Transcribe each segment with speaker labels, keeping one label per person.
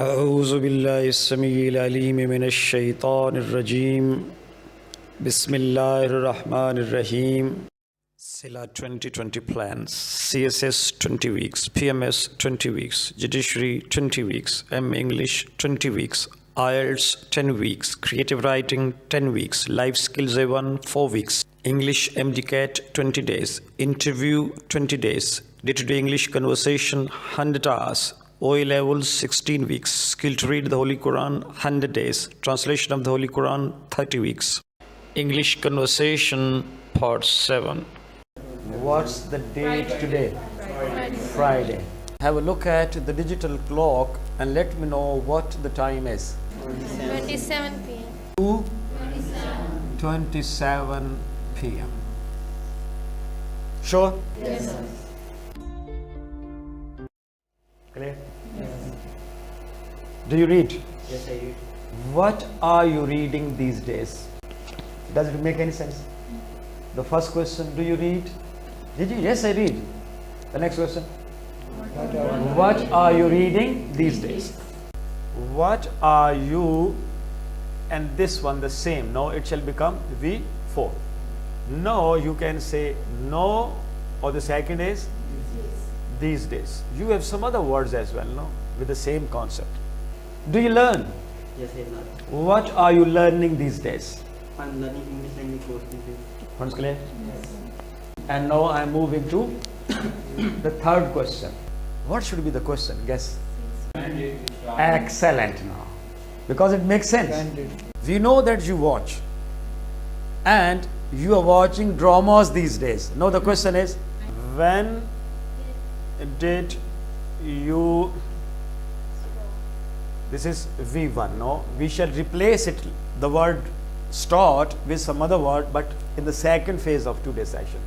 Speaker 1: أعوذ بالله السميع العليم من الشيطان الرجيم بسم الله الرحمن الرحيم SILA 2020 plans CSS 20 weeks PMS 20 weeks Judiciary 20 weeks M English 20 weeks IELTS 10 weeks Creative Writing 10 weeks Life Skills A1 4 weeks English MDCAT 20 days Interview 20 days Day-to-day English Conversation 100 hours OA levels 16 weeks, skill to read the Holy Quran 100 days, translation of the Holy Quran 30 weeks. English conversation part 7. What's the date today? Friday. Have a look at the digital clock and let me know what the time is.
Speaker 2: 27 p.m.
Speaker 1: 2:27 p.m. Sure?
Speaker 2: Yes, sir.
Speaker 1: Clear? Do you read?
Speaker 3: Yes, I read.
Speaker 1: What are you reading these days? Does it make any sense? The first question, do you read? Did you? Yes, I read. The next question. What are you reading these days? What are you, and this one the same. No, it shall become V4. No, you can say no, or the second is these days. You have some other words as well, no? With the same concept. Do you learn?
Speaker 3: Yes, I learn.
Speaker 1: What are you learning these days?
Speaker 3: I'm learning English language course these days.
Speaker 1: Sounds clear? Yes. And now I'm moving to the third question. What should be the question? Guess. Excellent now. Because it makes sense. We know that you watch. And you are watching dramas these days. Now the question is, when did you, this is V1, no? We shall replace it, the word start, with some other word, but in the second phase of today's session.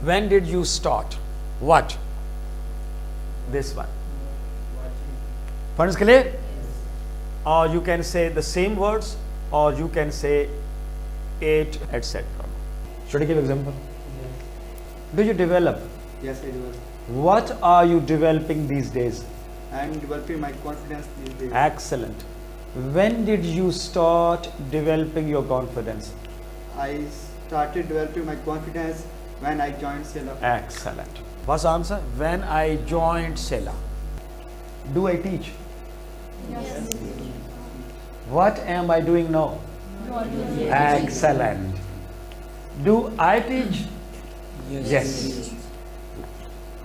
Speaker 1: When did you start? What? This one. Funds clear? Yes. Or you can say the same words, or you can say it, etc. Should I give example?
Speaker 3: Yes.
Speaker 1: Do you develop?
Speaker 3: Yes, I do.
Speaker 1: What are you developing these days?
Speaker 3: I am developing my confidence these days.
Speaker 1: Excellent. When did you start developing your confidence?
Speaker 3: I started developing my confidence when I joined SILA.
Speaker 1: Excellent. What's the answer? When I joined SILA. Do I teach?
Speaker 2: Yes.
Speaker 1: What am I doing now? Excellent. Do I teach? Yes.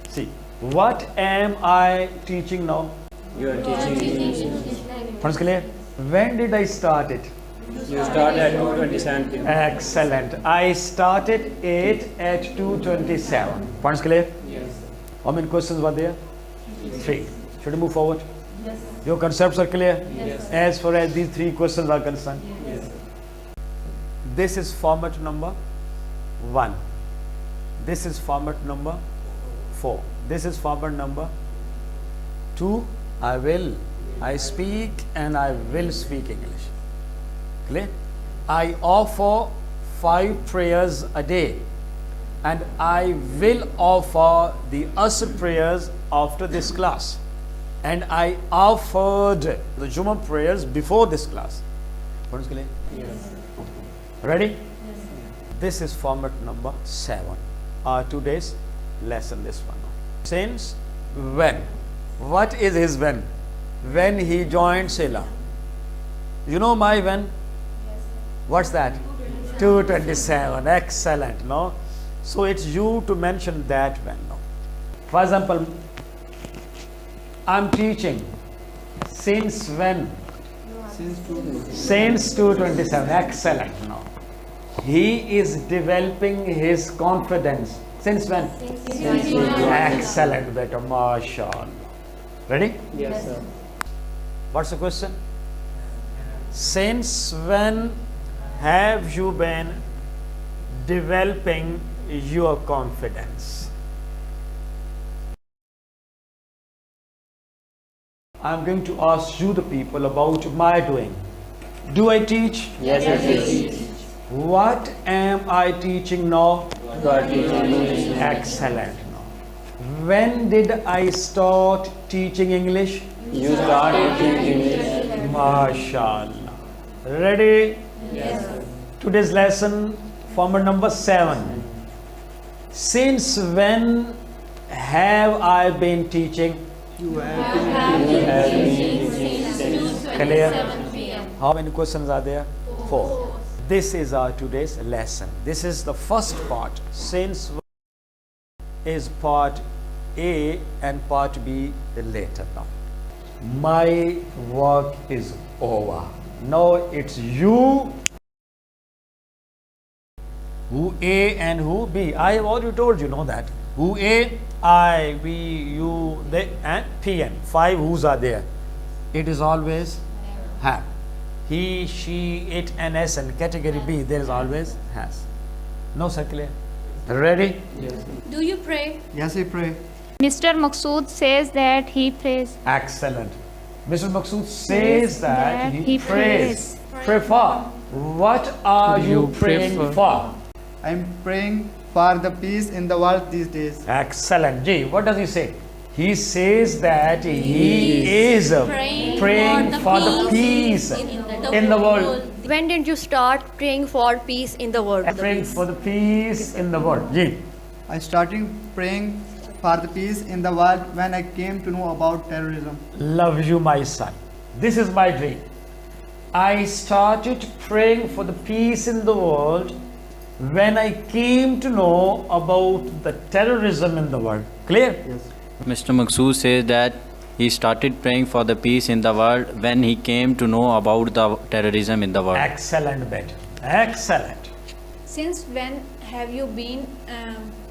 Speaker 1: See, what am I teaching now?
Speaker 4: You are teaching.
Speaker 1: Funds clear? When did I start it?
Speaker 4: You start at 2:27 p.m.
Speaker 1: Excellent. I started it at 2:27. Funds clear?
Speaker 3: Yes.
Speaker 1: How many questions were there? 3. Should we move forward? Yes. Your concepts are clear?
Speaker 3: Yes.
Speaker 1: As far as these 3 questions are concerned.
Speaker 3: Yes.
Speaker 1: This is format number 1. This is format number 4. This is format number 2. I speak and I will speak English. Clear? I offer 5 prayers a day and I will offer the Asr prayers after this class. And I offered the Jummah prayers before this class. What is clear?
Speaker 3: Yes.
Speaker 1: Ready? Yes. This is format number 7. Today's lesson, this one. Since when? What is his when? When he joined SILA. You know my when? What's that? 2:27. Excellent, no? So it's you to mention that when, no? For example, I'm teaching. Since when?
Speaker 3: Since 2
Speaker 1: Since 2:27. Excellent, no? He is developing his confidence. Since when? Excellent, beta. MashaAllah. Ready?
Speaker 3: Yes, sir.
Speaker 1: What's the question? Since when have you been developing your confidence? I'm going to ask you the people about my doing. Do I teach?
Speaker 4: Yes, I teach.
Speaker 1: What am I teaching now?
Speaker 4: You are teaching English.
Speaker 1: Excellent. When did I start teaching English?
Speaker 4: You started teaching English.
Speaker 1: MashaAllah. Ready? Yes. Today's lesson, format number 7. Since when have I been teaching?
Speaker 3: You have been
Speaker 1: Clear? How many questions are there? 4. This is our today's lesson. This is the first part. Since is part A and part B later now. My work is over. Now it's you who A and who B. I have already told you, know that. Who A, I, we, you, they, and P N. 5 who's are there. It is always have. He, she, it, and S, and category B, there is always has. No, sir, clear? Ready?
Speaker 2: Do you pray?
Speaker 3: Yes, I pray.
Speaker 5: Mr. Maqsood says that he prays.
Speaker 1: Excellent. Mr. Maqsood says that he prays.
Speaker 5: prays.
Speaker 1: Pray for. What are you praying for?
Speaker 3: I'm praying for the peace in the world these days.
Speaker 1: Excellent. G, what does he say? He says that he is praying for the peace in the world.
Speaker 6: When did you start praying for peace in the world?
Speaker 1: Praying for the peace in the world. G.
Speaker 3: I started praying for the peace in the world when I came to know about terrorism.
Speaker 1: Love you, my son. This is my dream. I started praying for the peace in the world when I came to know about the terrorism in the world. Clear?
Speaker 3: Yes.
Speaker 7: Mr. Maqsood says that he started praying for the peace in the world when he came to know about the terrorism in the world.
Speaker 1: Excellent, better. Excellent.
Speaker 8: Since when have you been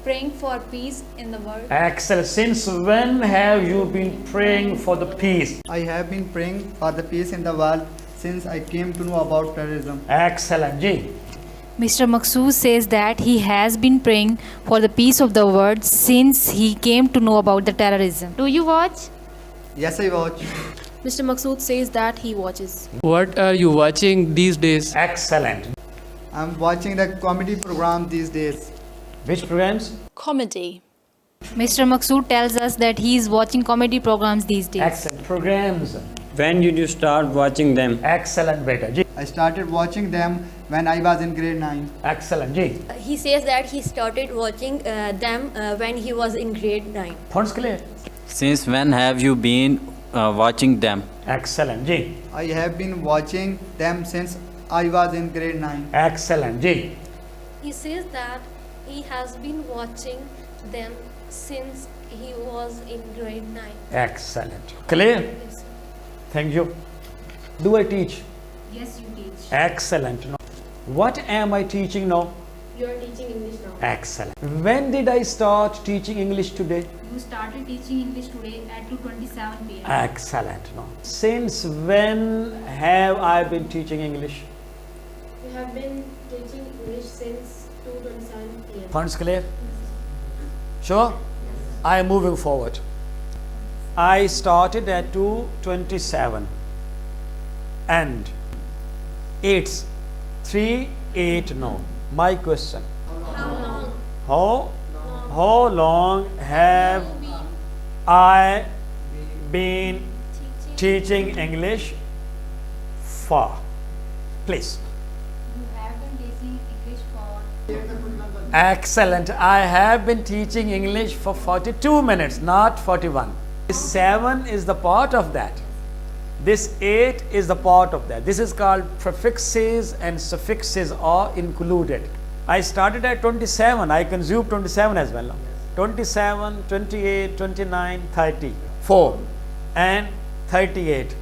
Speaker 8: praying for peace in the world?
Speaker 1: Excellent. Since when have you been praying for the peace?
Speaker 3: I have been praying for the peace in the world since I came to know about terrorism.
Speaker 1: Excellent. G.
Speaker 9: Mr. Maqsood says that he has been praying for the peace of the world since he came to know about the terrorism.
Speaker 5: Do you watch?
Speaker 3: Yes, I watch.
Speaker 6: Mr. Maqsood says that he watches.
Speaker 10: What are you watching these days?
Speaker 1: Excellent.
Speaker 3: I'm watching the comedy program these days.
Speaker 1: Which programs?
Speaker 6: Comedy.
Speaker 9: Mr. Maqsood tells us that he is watching comedy programs these days.
Speaker 1: Excellent. Programs.
Speaker 4: When did you start watching them?
Speaker 1: Excellent, beta. G.
Speaker 3: I started watching them when I was in grade 9.
Speaker 1: Excellent. G.
Speaker 6: He says that he started watching them when he was in grade 9.
Speaker 1: Points clear?
Speaker 7: Since when have you been watching them?
Speaker 1: Excellent. G.
Speaker 3: I have been watching them since I was in grade 9.
Speaker 1: Excellent. G.
Speaker 2: He says that he has been watching them since he was in grade 9.
Speaker 1: Excellent. Clear? Thank you. Do I teach?
Speaker 9: Yes, you teach.
Speaker 1: Excellent. No. What am I teaching now?
Speaker 2: You are teaching English now.
Speaker 1: Excellent. When did I start teaching English today?
Speaker 9: You started teaching English today at 2:27 p.m.
Speaker 1: Excellent. No. Since when have I been teaching English?
Speaker 2: You have been teaching English since 2:27 p.m.
Speaker 1: Points clear? Sure? I am moving forward. I started at 2:27 and it's 3:08 now. My question. How long have I been teaching English for? Please.
Speaker 9: You have been teaching English for...
Speaker 1: Excellent. I have been teaching English for 42 minutes, not 41. This 7 is the part of that. This 8 is the part of that. This is called prefixes and suffixes are included. I started at 27. I consumed 27 as well. 27, 28, 29, 30, 4 and 38.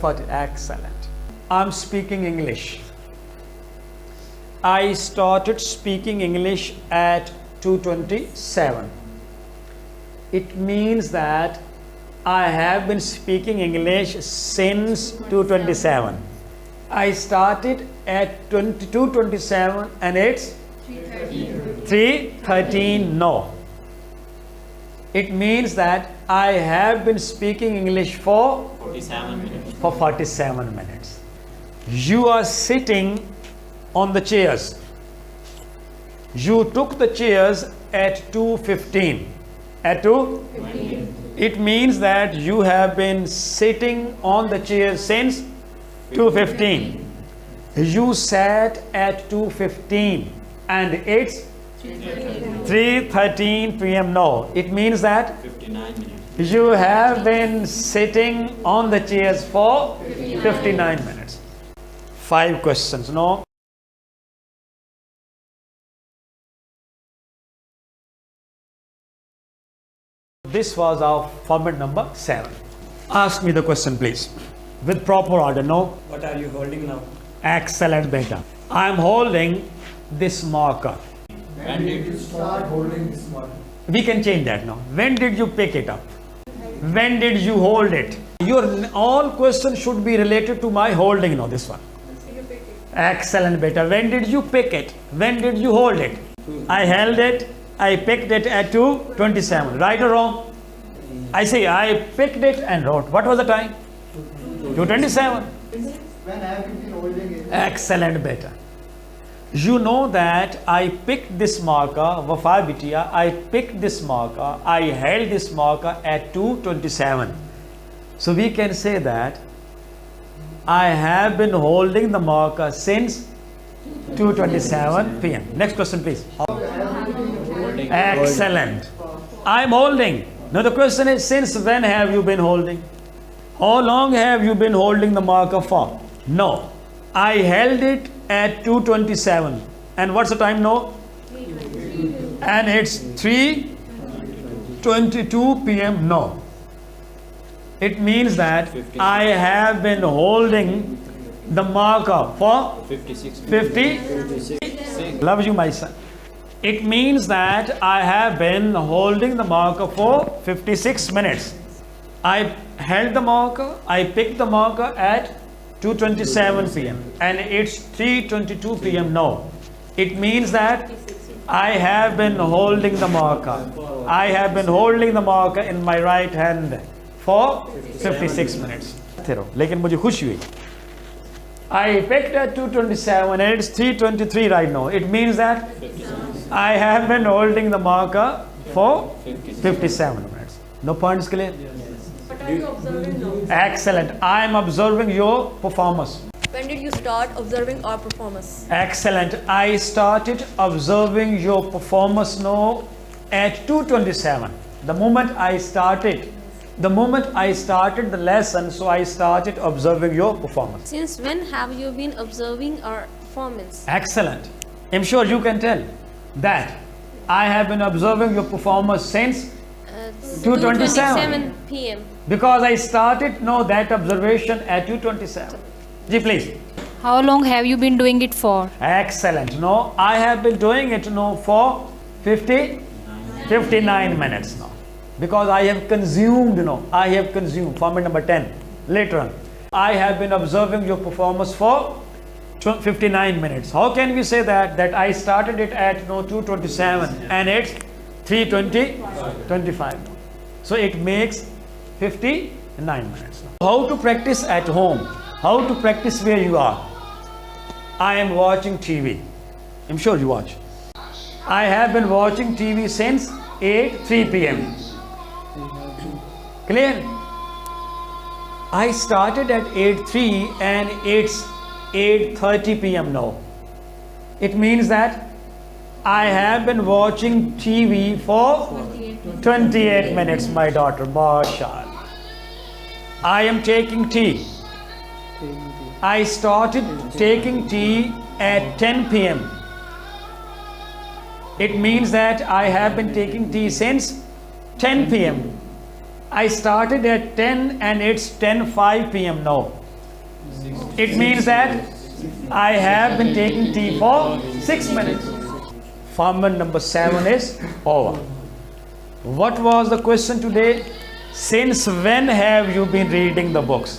Speaker 1: 40. Excellent. I'm speaking English. I started speaking English at 2:27. It means that I have been speaking English since 2:27. I started at 2:27 and it's 3:13 no. It means that I have been speaking English for 47 minutes. You are sitting on the chairs. You took the chairs at 2:15. At 2:15. It means that you have been sitting on the chair since 2:15. You sat at 2:15 and it's 3:13 p.m. No, it means that
Speaker 7: 59 minutes.
Speaker 1: you have been sitting on the chairs for 59 minutes. 5 questions. No. This was our format number 7. Ask me the question, please, with proper order. No.
Speaker 4: What are you holding now?
Speaker 1: Excellent, beta. I am holding this marker.
Speaker 7: When did you
Speaker 3: Start holding this marker.
Speaker 1: We can change that now. When did you pick it up? When did you hold it? Your all questions should be related to my holding now. This one. Excellent, beta. When did you pick it? When did you hold it? I held it. I picked it at 2:27. Right or wrong? I say I picked it and wrote. What was the time? 2:27.
Speaker 3: When have you been holding it?
Speaker 1: Excellent, beta. You know that I picked this marker, Wafa Bitia, I picked this marker, I held this marker at 2:27. So we can say that I have been holding the marker since 2:27 p.m. Next question, please. Excellent. I'm holding. Now the question is, since when have you been holding? How long have you been holding the marker for? No. I held it at 2:27. And what's the time now? And it's 3:22 p.m. No. It means that I have been holding the marker for 56. Love you, my son. It means that I have been holding the marker for 56 minutes. I held the marker, I picked the marker at 2:27 p.m. and it's 3:22 p.m. now. It means that I have been holding the marker. I have been holding the marker in my right hand for 56 minutes. लेकिन मुझे खुशी हुई. I picked at 2:27 and it's 3:23 right now. It means that I have been holding the marker for 57 minutes. No points clear?
Speaker 6: What are you observing now?
Speaker 1: Excellent. I am observing your performance.
Speaker 6: When did you start observing our performance?
Speaker 1: Excellent. I started observing your performance now at 2:27. The moment I started the lesson, so I started observing your performance.
Speaker 2: Since when have you been observing our performance?
Speaker 1: Excellent. I'm sure you can tell that I have been observing your performance since 2:27
Speaker 2: p.m.
Speaker 1: because I started that observation at 2:27. Ji, please.
Speaker 9: How long have you been doing it for?
Speaker 1: Excellent. No, I have been doing it for 59 minutes now. Because I have consumed, format number 10, later on. I have been observing your performance for 59 minutes. How can we say that I started it at 2:27 and it's 3:25? So it makes 59 minutes. How to practice at home? How to practice where you are? I am watching TV. I'm sure you watch. I have been watching TV since 3 p.m. Clear? I started at 8:03 and it's 8:30 p.m. now. It means that I have been watching TV for 28 minutes, my daughter. MashaAllah. I am taking tea. I started taking tea at 10 p.m. It means that I have been taking tea since 10 p.m. I started at 10 and it's 10:05 p.m. now. It means that I have been taking tea for 6 minutes. Format number 7 is over. What was the question today? Since when have you been reading the books?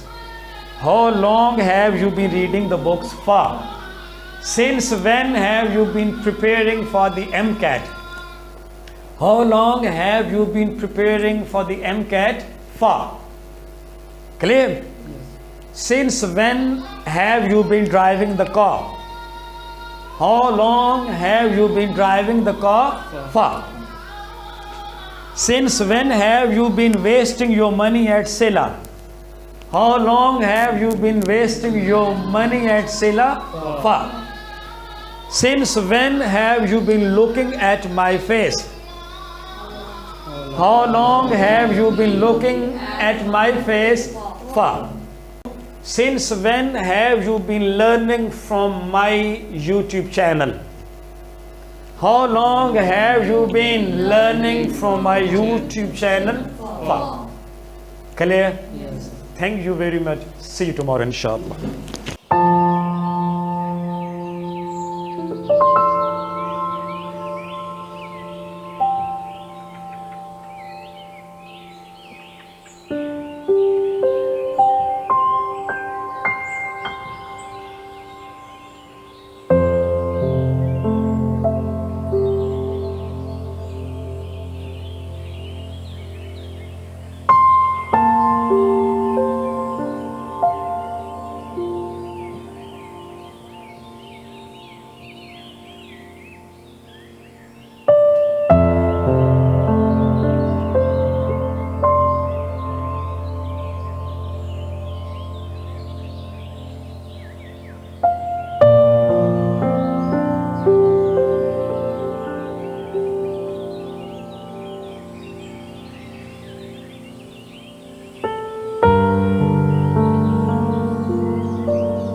Speaker 1: How long have you been reading the books for? Since when have you been preparing for the MCAT? How long have you been preparing for the MCAT for? Clear? Since when have you been driving the car? How long have you been driving the car for? Since when have you been wasting your money at Sila? How long have you been wasting your money at Sila? For. Since when have you been looking at my face? How long have you been looking at my face? For. Since when have you been learning from my YouTube channel? How long have you been learning from my YouTube channel? For. Clear? Yes. Thank you very much. See you tomorrow, inshallah.